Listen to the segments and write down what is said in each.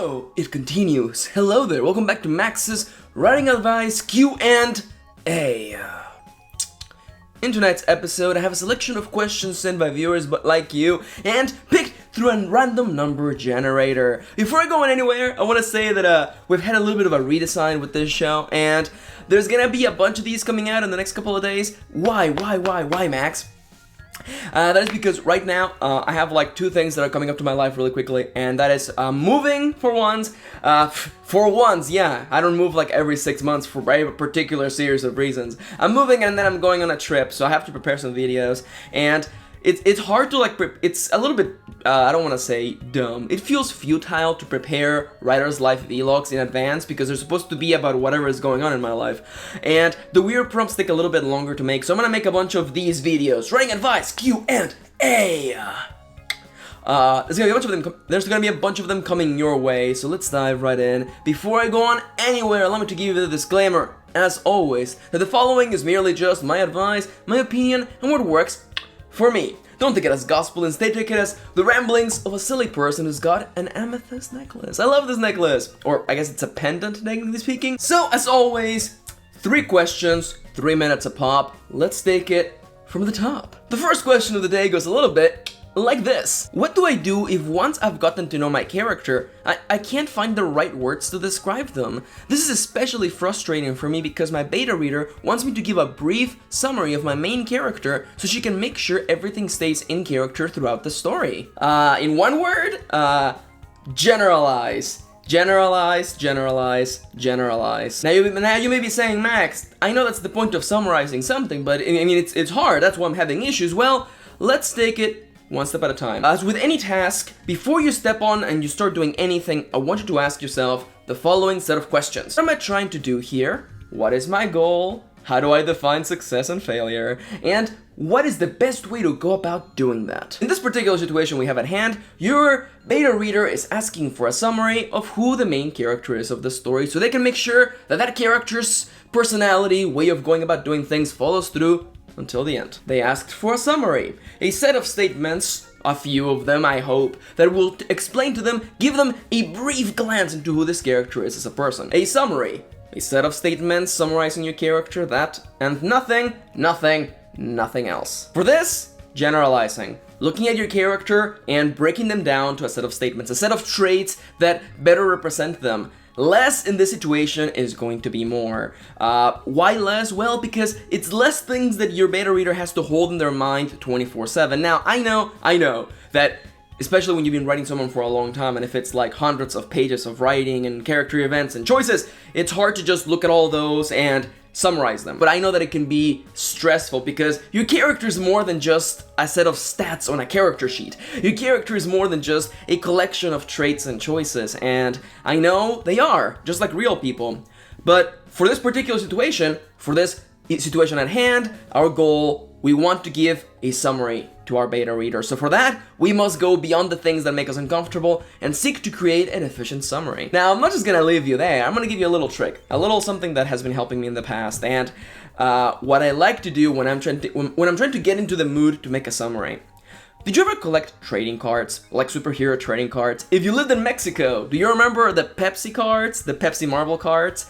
So, it continues. Hello there, welcome back to Max's Writing Advice Q&A. In tonight's episode, I have a selection of questions sent by viewers but like you, and picked through a random number generator. Before I go anywhere, I want to say that we've had a little bit of a redesign with this show, and there's gonna be a bunch of these coming out in the next couple of days. Why, Max? That is because right now, I have like two things that are coming up to my life really quickly, and that is moving for once. Yeah, I don't move like every 6 months for a particular series of reasons. I'm moving and then I'm going on a trip, so I have to prepare some videos, and it's hard to like, it's a little bit, I don't want to say dumb. It feels futile to prepare writer's life vlogs in advance because they're supposed to be about whatever is going on in my life. And the weird prompts take a little bit longer to make, so I'm gonna make a bunch of these videos. Writing advice, Q&A. There's gonna be a bunch of them coming your way, so let's dive right in. Before I go on anywhere, allow me to give you the disclaimer, as always, that the following is merely just my advice, my opinion, and what works for me. Don't take it as gospel, instead take it as the ramblings of a silly person who's got an amethyst necklace. I love this necklace. Or I guess it's a pendant, technically speaking. So, as always, 3 questions, 3 minutes a pop. Let's take it from the top. The first question of the day goes a little bit like this. What do I do if once I've gotten to know my character, I can't find the right words to describe them? This is especially frustrating for me because my beta reader wants me to give a brief summary of my main character so she can make sure everything stays in character throughout the story. In one word, generalize. Generalize. Now you may be saying, Max, I know that's the point of summarizing something, but I mean, it's hard, that's why I'm having issues. Well, let's take it one step at a time. As with any task, before you step on and you start doing anything, I want you to ask yourself the following set of questions. What am I trying to do here? What is my goal? How do I define success and failure? And what is the best way to go about doing that? In this particular situation we have at hand, your beta reader is asking for a summary of who the main character is of the story so they can make sure that that character's personality, way of going about doing things follows through until the end. They asked for a summary, a set of statements, a few of them I hope, that will explain to them, give them a brief glance into who this character is as a person. A summary, a set of statements summarizing your character, that, and nothing else. For this, generalizing. Looking at your character and breaking them down to a set of statements, a set of traits that better represent them. Less in this situation is going to be more. Why less? Well, because it's less things that your beta reader has to hold in their mind 24/7. Now, I know that especially when you've been writing someone for a long time, and if it's like hundreds of pages of writing and character events and choices, it's hard to just look at all those and summarize them. But I know that it can be stressful because your character is more than just a set of stats on a character sheet. Your character is more than just a collection of traits and choices, and I know they are, just like real people. But for this particular situation, at hand, our goal, we want to give a summary to our beta reader. So for that, we must go beyond the things that make us uncomfortable and seek to create an efficient summary. Now, I'm not just gonna leave you there, I'm gonna give you a little trick, a little something that has been helping me in the past, and what I like to do when I'm trying to get into the mood to make a summary. Did you ever collect trading cards, like superhero trading cards? If you lived in Mexico, do you remember the Pepsi cards, the Pepsi Marvel cards?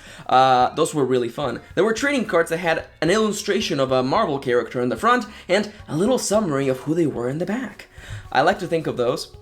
Those were really fun. There were trading cards that had an illustration of a Marvel character in the front and a little summary of who they were in the back. I like to think of those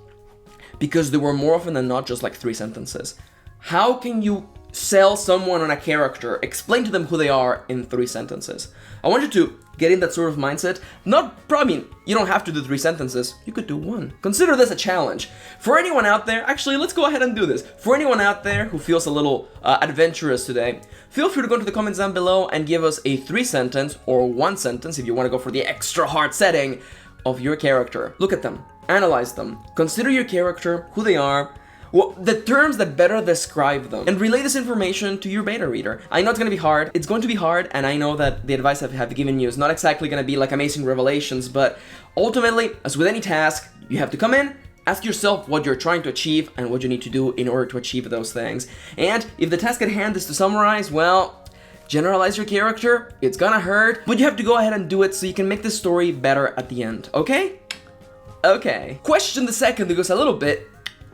because they were more often than not just like 3 sentences. How can you sell someone on a character, explain to them who they are in 3 sentences? I want you to get in that sort of mindset. You don't have to do 3 sentences, you could do 1. Consider this a challenge. For anyone out there, actually, let's go ahead and do this. For anyone out there who feels a little adventurous today, feel free to go into the comments down below and give us a 3-sentence or 1 sentence, if you want to go for the extra hard setting, of your character. Look at them, analyze them, consider your character, who they are, the terms that better describe them, and relay this information to your beta reader. I know it's going to be hard, and I know that the advice I have given you is not exactly going to be like amazing revelations, but ultimately, as with any task, you have to come in, ask yourself what you're trying to achieve and what you need to do in order to achieve those things. And if the task at hand is to summarize, well, generalize your character, it's gonna hurt, but you have to go ahead and do it so you can make the story better at the end, okay? Okay. Question the second that goes a little bit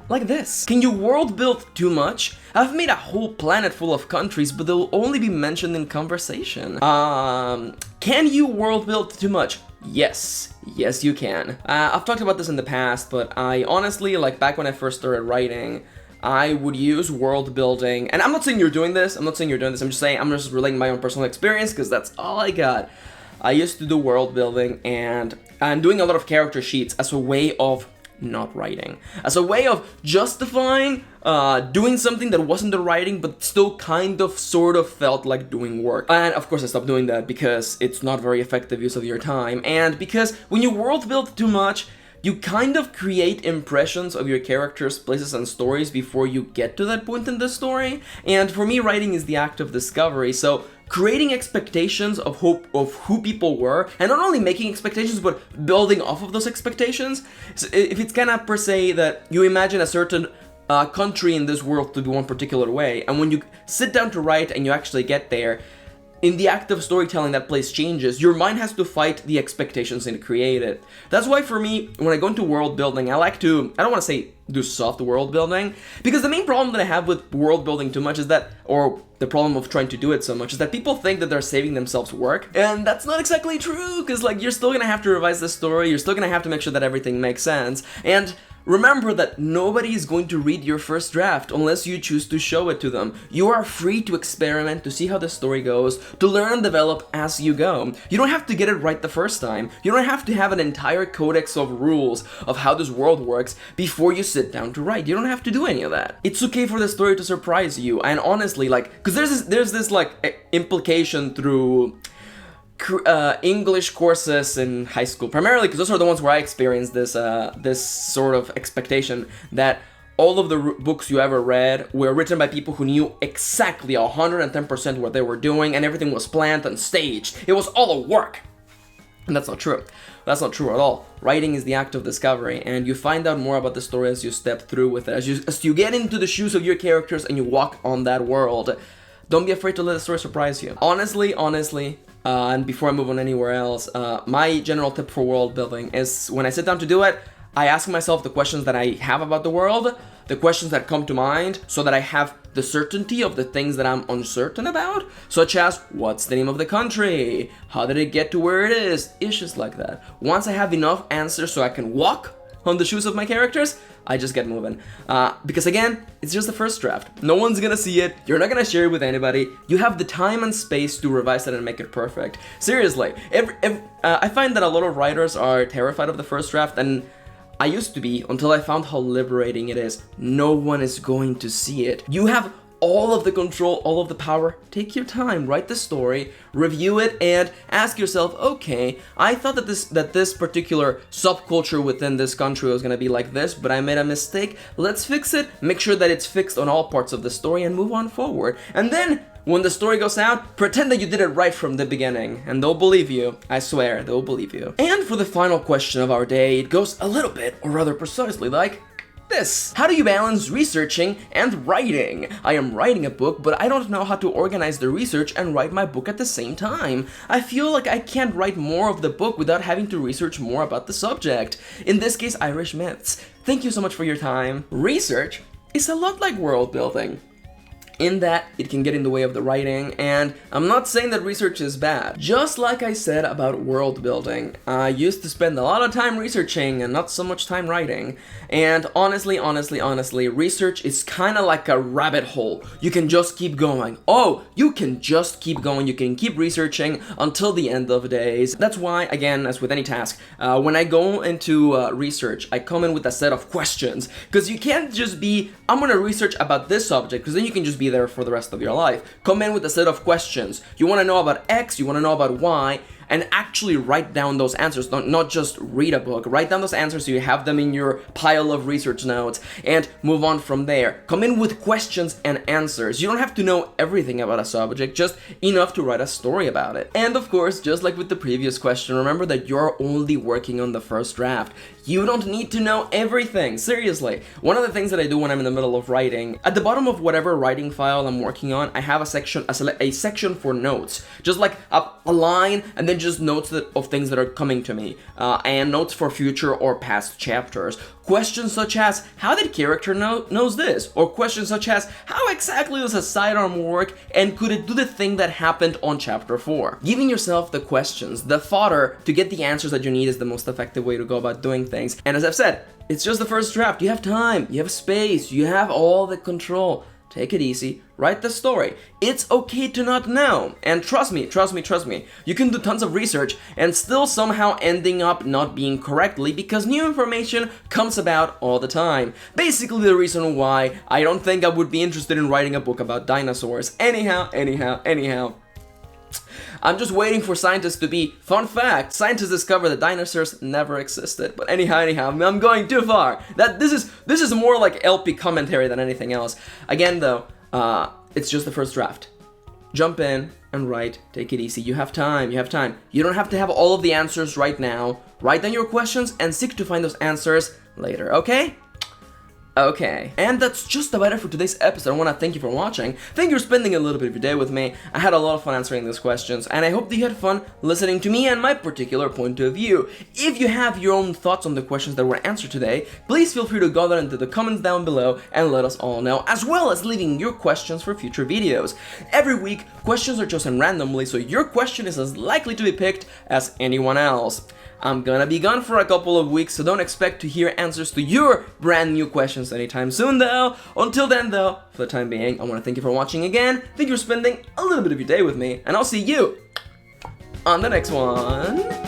like this. Can you world build too much? I've made a whole planet full of countries, but they'll only be mentioned in conversation. Can you world build too much? Yes. Yes, you can. I've talked about this in the past, but I honestly, like back when I first started writing, I would use world building, and I'm not saying you're doing this, I'm just saying I'm just relating my own personal experience, because that's all I got. I used to do world building, and I'm doing a lot of character sheets as a way of not writing, as a way of justifying doing something that wasn't the writing, but still kind of sort of felt like doing work. And of course I stopped doing that because it's not very effective use of your time, and because when you world build too much, you kind of create impressions of your characters, places, and stories before you get to that point in the story. And for me, writing is the act of discovery, so creating expectations of who people were, and not only making expectations, but building off of those expectations. So if it's kind of per se that you imagine a certain country in this world to be one particular way, and when you sit down to write and you actually get there, in the act of storytelling, that place changes. Your mind has to fight the expectations it created. That's why for me, when I go into world building, I like to, I don't want to say do soft world building, because the main problem that I have with world building too much is that, or the problem of trying to do it so much, is that people think that they're saving themselves work, and that's not exactly true, because like you're still gonna have to revise the story, you're still gonna have to make sure that everything makes sense, and remember that nobody is going to read your first draft unless you choose to show it to them. You are free to experiment, to see how the story goes, to learn and develop as you go. You don't have to get it right the first time. You don't have to have an entire codex of rules of how this world works before you sit down to write. You don't have to do any of that. It's okay for the story to surprise you, and honestly, like, because there's this like implication through English courses in high school, primarily because those are the ones where I experienced this sort of expectation that all of the books you ever read were written by people who knew exactly 110% what they were doing, and everything was planned and staged. It was all a work. And that's not true. That's not true at all. Writing is the act of discovery, and you find out more about the story as you step through with it, as you get into the shoes of your characters and you walk on that world. Don't be afraid to let the story surprise you. Honestly, and before I move on anywhere else, my general tip for world building is when I sit down to do it, I ask myself the questions that I have about the world, the questions that come to mind, so that I have the certainty of the things that I'm uncertain about, such as, what's the name of the country? How did it get to where it is? Issues like that. Once I have enough answers so I can walk on the shoes of my characters, I just get moving. Because again, it's just the first draft. No one's gonna see it. You're not gonna share it with anybody. You have the time and space to revise it and make it perfect. Seriously, I find that a lot of writers are terrified of the first draft, and I used to be, until I found how liberating it is. No one is going to see it. You have all of the control, all of the power. Take your time, write the story, review it, and ask yourself, okay, I thought that this particular subculture within this country was gonna be like this, but I made a mistake. Let's fix it, make sure that it's fixed on all parts of the story, and move on forward. And then, when the story goes out, pretend that you did it right from the beginning, and they'll believe you. I swear, they'll believe you. And for the final question of our day, it goes a little bit, or rather precisely like this. How do you balance researching and writing? I am writing a book, but I don't know how to organize the research and write my book at the same time. I feel like I can't write more of the book without having to research more about the subject. In this case, Irish myths. Thank you so much for your time. Research is a lot like world building, in that it can get in the way of the writing, and I'm not saying that research is bad. Just like I said about world building, I used to spend a lot of time researching and not so much time writing, and honestly, research is kind of like a rabbit hole. You can just keep going. You can just keep going. You can keep researching until the end of days. That's why, again, as with any task, when I go into research, I come in with a set of questions, because you can't just be, I'm gonna research about this subject, because then you can just be there for the rest of your life. Come in with a set of questions. You want to know about X, you want to know about Y, and actually write down those answers, not just read a book. Write down those answers so you have them in your pile of research notes, and move on from there. Come in with questions and answers. You don't have to know everything about a subject, just enough to write a story about it. And of course, just like with the previous question, remember that you're only working on the first draft. You don't need to know everything, seriously. One of the things that I do when I'm in the middle of writing, at the bottom of whatever writing file I'm working on, I have a section for notes. Just like a line, and then images, notes of things that are coming to me, and notes for future or past chapters. Questions such as, how did character knows this? Or questions such as, how exactly does a sidearm work, and could it do the thing that happened on chapter 4? Giving yourself the questions, the fodder to get the answers that you need is the most effective way to go about doing things. And as I've said, it's just the first draft. You have time, you have space, you have all the control. Take it easy, write the story. It's okay to not know. And trust me, you can do tons of research and still somehow ending up not being correctly because new information comes about all the time. Basically the reason why I don't think I would be interested in writing a book about dinosaurs. Anyhow. I'm just waiting for scientists to be, fun fact, scientists discovered that dinosaurs never existed. But anyhow, I'm going too far. This is more like LP commentary than anything else. Again though, it's just the first draft. Jump in and write, take it easy. You have time. You don't have to have all of the answers right now. Write down your questions and seek to find those answers later, okay? Okay, and that's just about it for today's episode. I want to thank you for watching. Thank you for spending a little bit of your day with me. I had a lot of fun answering these questions, and I hope that you had fun listening to me and my particular point of view. If you have your own thoughts on the questions that were answered today, please feel free to go down into the comments down below and let us all know, as well as leaving your questions for future videos. Every week, questions are chosen randomly, so your question is as likely to be picked as anyone else. I'm gonna be gone for a couple of weeks, so don't expect to hear answers to your brand new questions anytime soon though. Until then though, for the time being, I want to thank you for watching again, thank you for spending a little bit of your day with me, and I'll see you on the next one.